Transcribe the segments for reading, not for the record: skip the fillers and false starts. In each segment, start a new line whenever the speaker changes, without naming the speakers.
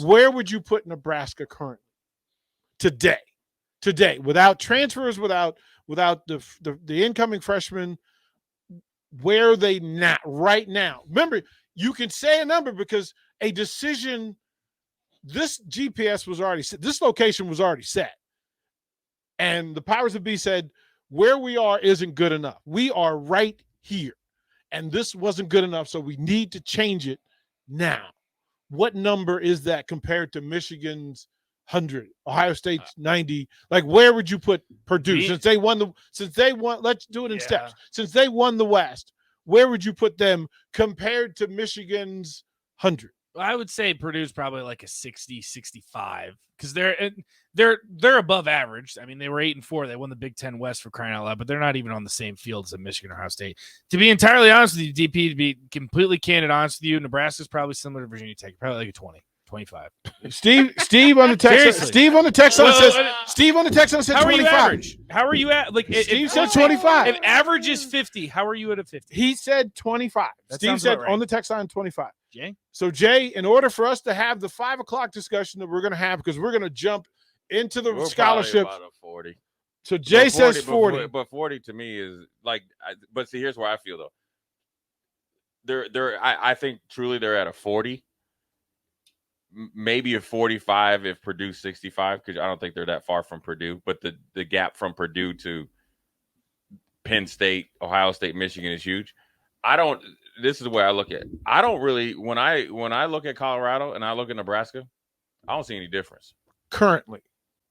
Where would you put Nebraska currently? Today, without transfers, without the incoming freshmen, where are they not right now? Remember, you can say a number because a decision, this GPS was already set, this location was already set. And the powers that be said, where we are isn't good enough. We are right here. And this wasn't good enough, so we need to change it now. What number is that compared to Michigan's 100, Ohio State's 90? Like, where would you put Purdue? Since they won, let's do it in steps. Since they won the West, where would you put them compared to Michigan's 100?
I would say Purdue's probably like a 60, 65 because they're above average. I mean, they were 8-4. They won the Big Ten West, for crying out loud, but they're not even on the same field as Michigan or Ohio State. To be entirely honest with you, DP, to be completely candid honest with you, Nebraska's probably similar to Virginia Tech, probably like a 20. 25.
Steve on the text. Steve on the text said 25.
How are you at? Like
Steve said 25.
If average is 50, how are you at a 50?
He said 25. Steve said
right.
On the text line 25.
Jay?
So Jay, in order for us to have the 5 o'clock discussion that we're going to have, because we're going to jump into the scholarship.
About a 40.
So Jay says 40.
But 40 to me is like. But see, here's where I feel though. I think truly they're at a 40. Maybe a 45 if Purdue's 65, because I don't think they're that far from Purdue. But the gap from Purdue to Penn State, Ohio State, Michigan is huge. This is the way I look at it. I don't really, when I look at Colorado and I look at Nebraska, I don't see any difference.
Currently.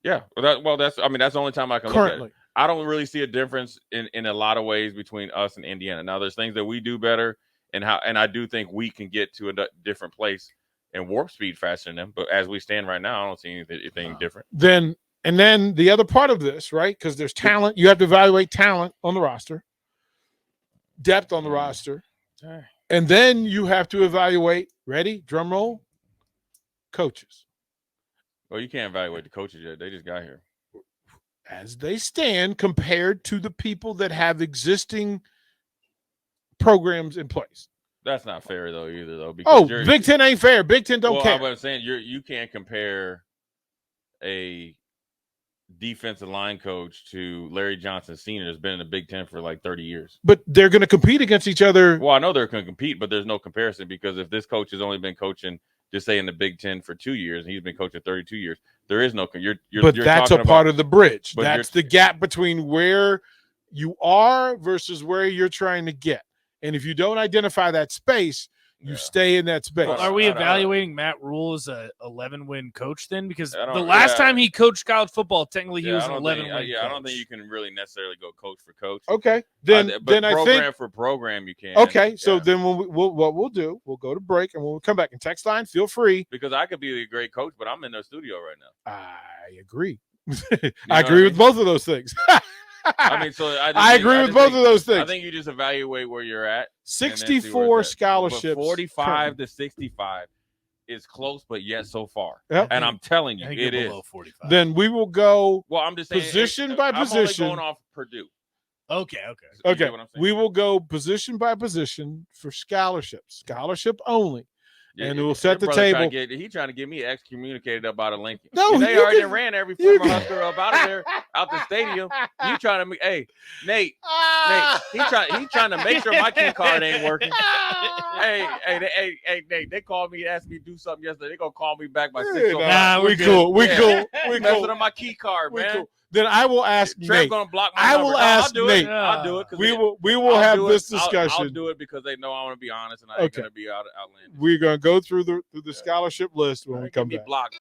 Yeah. That's the only time I can look at it. I don't really see a difference in a lot of ways between us and Indiana. Now, there's things that we do better, and I do think we can get to a different place and warp speed faster than them. But as we stand right now, I don't see anything different.
Then the other part of this, right? Because there's talent. You have to evaluate talent on the roster, depth on the roster. And then you have to evaluate, ready, drum roll, coaches.
Well, you can't evaluate the coaches yet. They just got here.
As they stand compared to the people that have existing programs in place.
That's not fair, though, either, though. Because
Big Ten ain't fair. Big Ten don't care.
I'm saying you can't compare a defensive line coach to Larry Johnson Sr. has been in the Big Ten for like 30 years.
But they're going to compete against each other.
Well, I know they're going to compete, but there's no comparison because if this coach has only been coaching, just say in the Big Ten for 2 years, and he's been coaching 32 years, there is no. But
that's a part of the bridge. That's the gap between where you are versus where you're trying to get. And if you don't identify that space, you stay in that space.
Well, are we evaluating Matt Rule as a 11-win coach then? Because the last time he coached college football, technically he was an 11-win coach.
I don't think you can really necessarily go coach for coach.
Okay. Then I think
program for program you can.
Okay. So then what we'll do, we'll go to break, and when we come back and text line, feel free.
Because I could be a great coach, but I'm in the studio right now.
I agree. I agree with both of those things. I agree with both of those things. I
think you just evaluate where you're at.
64 scholarships.
45 to 65 is close, but yet so far.
Yep.
And I'm telling you, it is.
45.
Then we will go
I'm just saying,
position by position.
I'm only going off Purdue.
Okay.
We will go position by position for scholarships. Scholarship only. Yeah, and we'll set the table.
He's trying to get me excommunicated up out of Lincoln.
No,
they already ran every former Husker up out of there, out the stadium. You trying to? Hey, Nate. He's trying to make sure my key card ain't working. hey, Nate. They called me, asked me to do something yesterday. They gonna call me back by 6 o'clock.
Nah, we cool. We
messing up my key card, man. Cool.
Then I will ask Nate.
Gonna block my number.
Ask Nate.
I'll do it.
We will have this discussion.
I'll do it because they know I want to be honest and I ain't gonna be outlandish.
We're gonna go through the scholarship list when we come back.
Blocked.